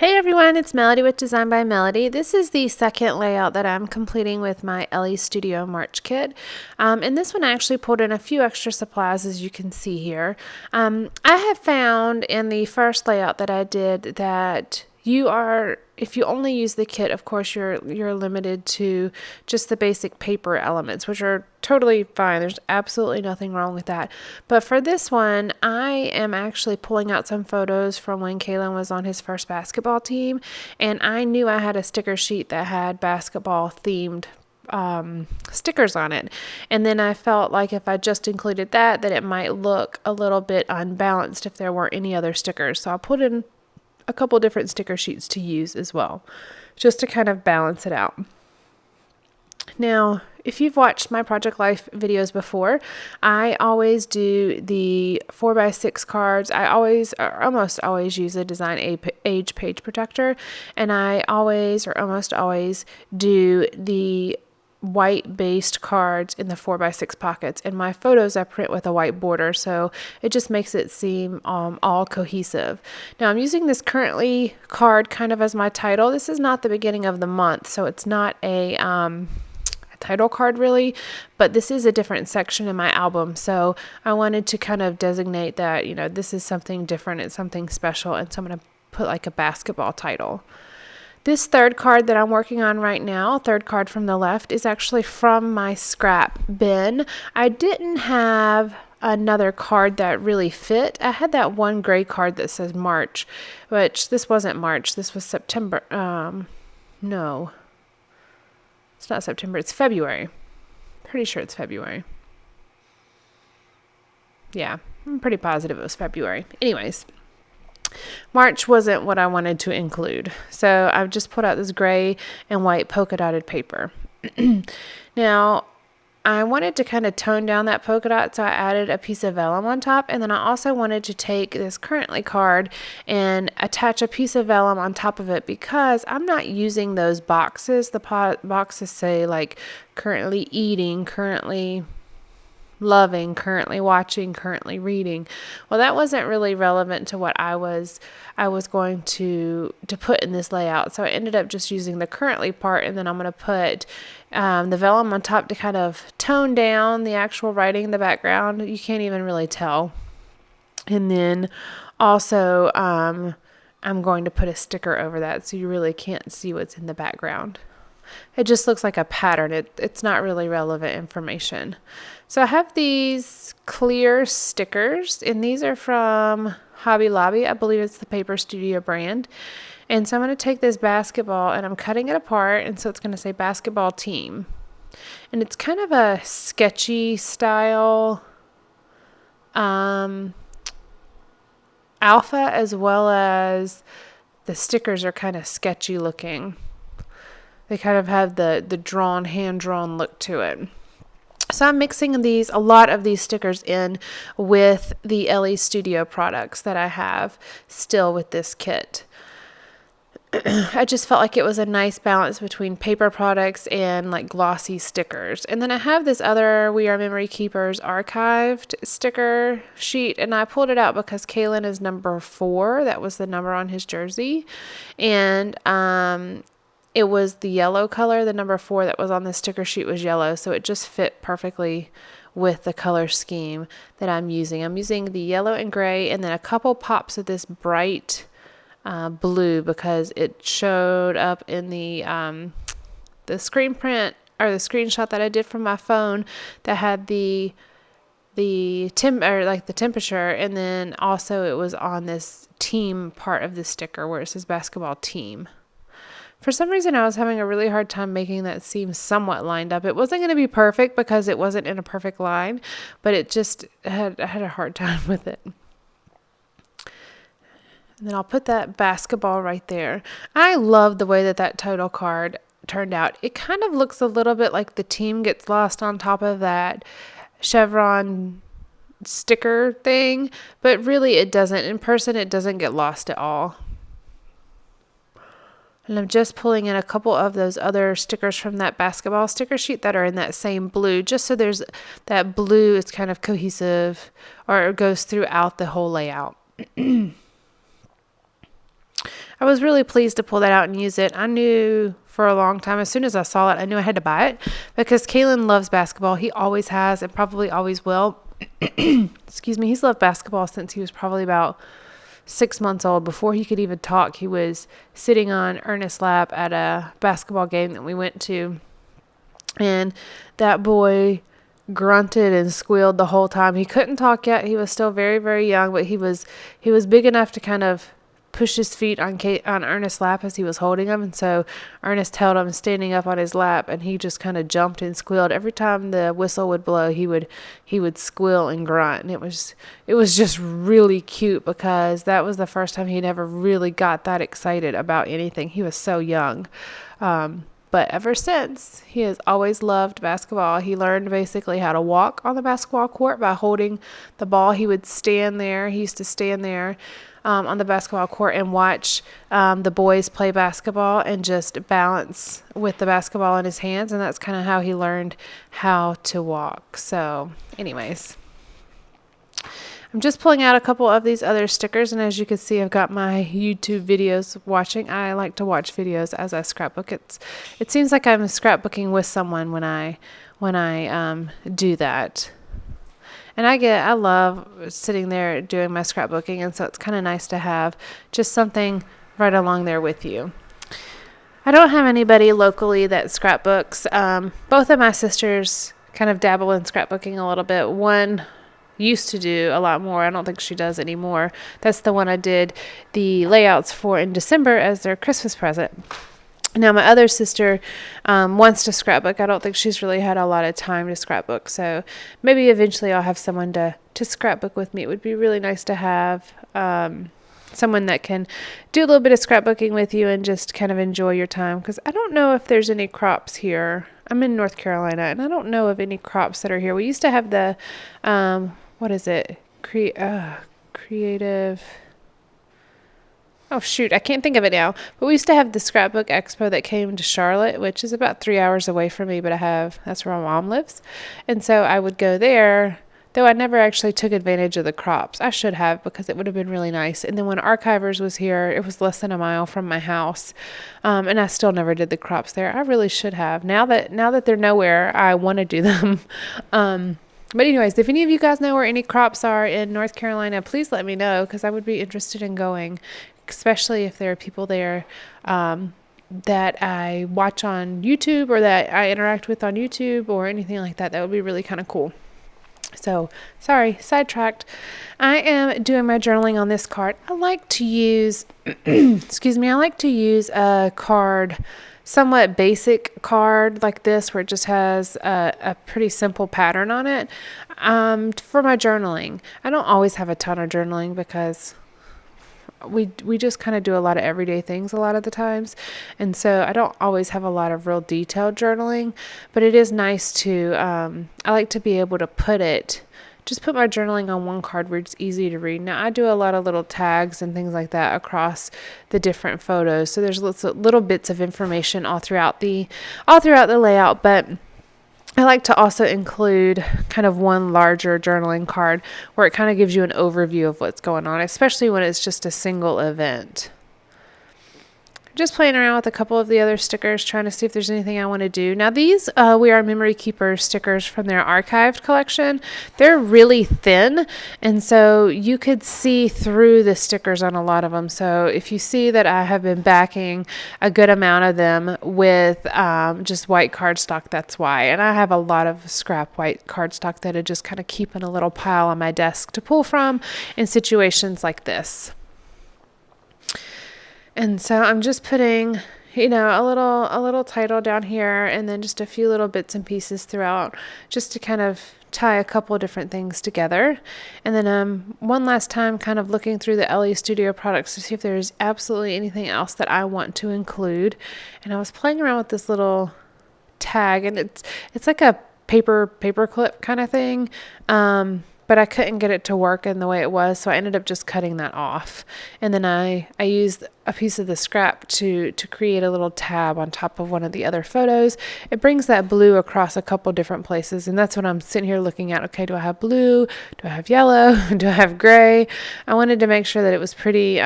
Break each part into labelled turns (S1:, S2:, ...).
S1: Hey everyone, it's Melody with Design by Melody. This is the second layout that I'm completing with my Elle Studio March kit. And this one I actually pulled in a few extra supplies, as you can see here. I have found in the first layout that I did that if you only use the kit, of course you're limited to just the basic paper elements, which are totally fine. There's absolutely nothing wrong with that. But for this one, I am actually pulling out some photos from when Kalen was on his first basketball team, and I knew I had a sticker sheet that had basketball themed stickers on it. And then I felt like if I just included that it might look a little bit unbalanced if there weren't any other stickers. So I put in a couple different sticker sheets to use as well, just to kind of balance it out. Now, if you've watched my Project Life videos before, I always do the 4x6 cards. I always, or almost always, use a Design Age page protector, and I always, or almost always, do the white based cards in the 4x6 pockets, and my photos I print with a white border, so it just makes it seem all cohesive. Now I'm using this currently card kind of as my title. This is not the beginning of the month, so it's not a title card really, but this is a different section in my album, so I wanted to kind of designate that, you know, this is something different, it's something special, and so I'm going to put like a basketball title. This third card that I'm working on right now, third card from the left, is actually from my scrap bin. I didn't have another card that really fit. I had that one gray card that says March, which this wasn't March, this was September. No, it's not September, it's February. Pretty sure it's February. Yeah, I'm pretty positive it was February. Anyways, March wasn't what I wanted to include, so I've just put out this gray and white polka dotted paper. Now, I wanted to kind of tone down that polka dot, so I added a piece of vellum on top, and then I also wanted to take this currently card and attach a piece of vellum on top of it, because I'm not using those boxes. The boxes say like currently eating, currently loving, currently watching, currently reading. Well, that wasn't really relevant to what I was going to put in this layout. So I ended up just using the currently part, and then I'm going to put the vellum on top to kind of tone down the actual writing in the background. You can't even really tell. And then also I'm going to put a sticker over that, so you really can't see what's in the background. It just looks like a pattern. It's not really relevant information. So I have these clear stickers, and these are from Hobby Lobby. I believe it's the Paper Studio brand. And so I'm going to take this basketball, and I'm cutting it apart, and so it's going to say basketball team. And it's kind of a sketchy style alpha, as well as the stickers are kind of sketchy looking. They kind of have the drawn, hand-drawn look to it. So I'm mixing a lot of these stickers in with the Elle Studio products that I have still with this kit. I just felt like it was a nice balance between paper products and like glossy stickers. And then I have this other We Are Memory Keepers archived sticker sheet, and I pulled it out because Kalen is number 4. That was the number on his jersey. And it was the yellow color. The number 4 that was on the sticker sheet was yellow, so it just fit perfectly with the color scheme that I'm using. I'm using the yellow and gray, and then a couple pops of this bright blue, because it showed up in the screen print, or the screenshot that I did from my phone, that had the temperature, and then also it was on this team part of the sticker where it says basketball team. For some reason, I was having a really hard time making that seem somewhat lined up. It wasn't going to be perfect because it wasn't in a perfect line, but I had a hard time with it. And then I'll put that basketball right there. I love the way that title card turned out. It kind of looks a little bit like the team gets lost on top of that chevron sticker thing, but really it doesn't. In person, it doesn't get lost at all. And I'm just pulling in a couple of those other stickers from that basketball sticker sheet that are in that same blue, just so there's that blue is kind of cohesive, or it goes throughout the whole layout. I was really pleased to pull that out and use it. I knew for a long time, as soon as I saw it, I knew I had to buy it because Kalen loves basketball. He always has and probably always will. Excuse me. He's loved basketball since he was probably about 6 months old. Before he could even talk, he was sitting on Ernest's lap at a basketball game that we went to. And that boy grunted and squealed the whole time. He couldn't talk yet. He was still very, very young, but he was big enough to kind of push his feet on Ernest's lap as he was holding him. And so Ernest held him standing up on his lap, and he just kind of jumped and squealed. Every time the whistle would blow, he would squeal and grunt. And it was just really cute because that was the first time he'd ever really got that excited about anything. He was so young. But ever since, he has always loved basketball. He learned basically how to walk on the basketball court by holding the ball. He would stand there. He used to stand there on the basketball court and watch the boys play basketball and just balance with the basketball in his hands. And that's kind of how he learned how to walk. So anyways, I'm just pulling out a couple of these other stickers, and as you can see, I've got my YouTube videos watching. I like to watch videos as I scrapbook. It seems like I'm scrapbooking with someone when I do that. And I love sitting there doing my scrapbooking, and so it's kind of nice to have just something right along there with you. I don't have anybody locally that scrapbooks. Both of my sisters kind of dabble in scrapbooking a little bit. One used to do a lot more. I don't think she does anymore. That's the one I did the layouts for in December as their Christmas present. Now, my other sister wants to scrapbook. I don't think she's really had a lot of time to scrapbook, so maybe eventually I'll have someone to scrapbook with me. It would be really nice to have someone that can do a little bit of scrapbooking with you and just kind of enjoy your time, because I don't know if there's any crops here. I'm in North Carolina, and I don't know of any crops that are here. We used to have the, what is it? Creative... Oh, shoot, I can't think of it now. But we used to have the Scrapbook Expo that came to Charlotte, which is about 3 hours away from me, but that's where my mom lives. And so I would go there, though I never actually took advantage of the crops. I should have, because it would have been really nice. And then when Archivers was here, it was less than a mile from my house. And I still never did the crops there. I really should have. Now that they're nowhere, I want to do them. But anyways, if any of you guys know where any crops are in North Carolina, please let me know, because I would be interested in going, especially if there are people there that I watch on YouTube or that I interact with on YouTube or anything like that. That would be really kind of cool. So, sorry, sidetracked. I am doing my journaling on this card. I like to use, I like to use a card, somewhat basic card like this, where it just has a pretty simple pattern on it for my journaling. I don't always have a ton of journaling because we just kind of do a lot of everyday things a lot of the times, and so I don't always have a lot of real detailed journaling, but it is nice to I like to be able to put my journaling on one card where it's easy to read. Now I do a lot of little tags and things like that across the different photos, so there's little bits of information all throughout the layout, but I like to also include kind of one larger journaling card where it kind of gives you an overview of what's going on, especially when it's just a single event. Just playing around with a couple of the other stickers, trying to see if there's anything I want to do. Now these We Are Memory Keeper stickers from their archived collection, they're really thin, and so you could see through the stickers on a lot of them. So if you see that I have been backing a good amount of them with just white cardstock, that's why. And I have a lot of scrap white cardstock that I just kind of keep in a little pile on my desk to pull from in situations like this. And so I'm just putting, a little title down here, and then just a few little bits and pieces throughout, just to kind of tie a couple different things together. And then one last time kind of looking through the Elle Studio products to see if there's absolutely anything else that I want to include. And I was playing around with this little tag, and it's like a paper clip kind of thing. But I couldn't get it to work in the way it was, so I ended up just cutting that off. And then I used a piece of the scrap to create a little tab on top of one of the other photos. It brings that blue across a couple different places, and that's what I'm sitting here looking at. Okay, do I have blue? Do I have yellow? Do I have gray? I wanted to make sure that it was pretty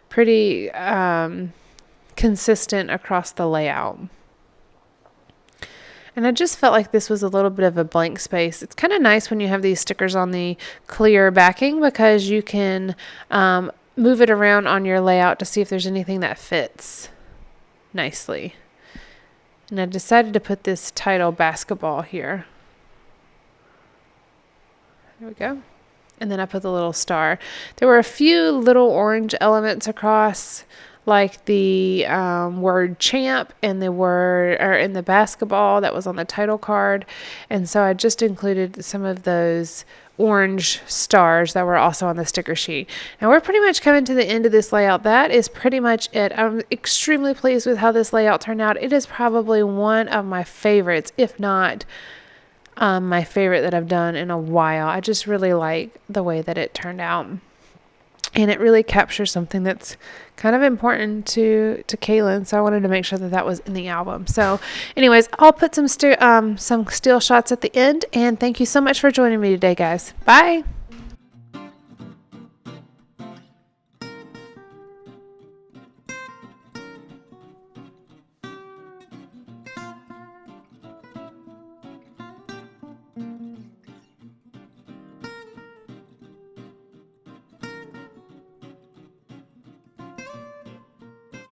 S1: pretty consistent across the layout. And I just felt like this was a little bit of a blank space. It's kind of nice when you have these stickers on the clear backing because you can move it around on your layout to see if there's anything that fits nicely. And I decided to put this title basketball here. There we go. And then I put the little star. There were a few little orange elements across, like the word champ and the word, or in the basketball that was on the title card. And so I just included some of those orange stars that were also on the sticker sheet. Now we're pretty much coming to the end of this layout. That is pretty much it. I'm extremely pleased with how this layout turned out. It is probably one of my favorites, if not my favorite that I've done in a while. I just really like the way that it turned out. And it really captures something that's kind of important to Kaylin. So I wanted to make sure that that was in the album. So anyways, I'll put some still shots at the end. And thank you so much for joining me today, guys. Bye.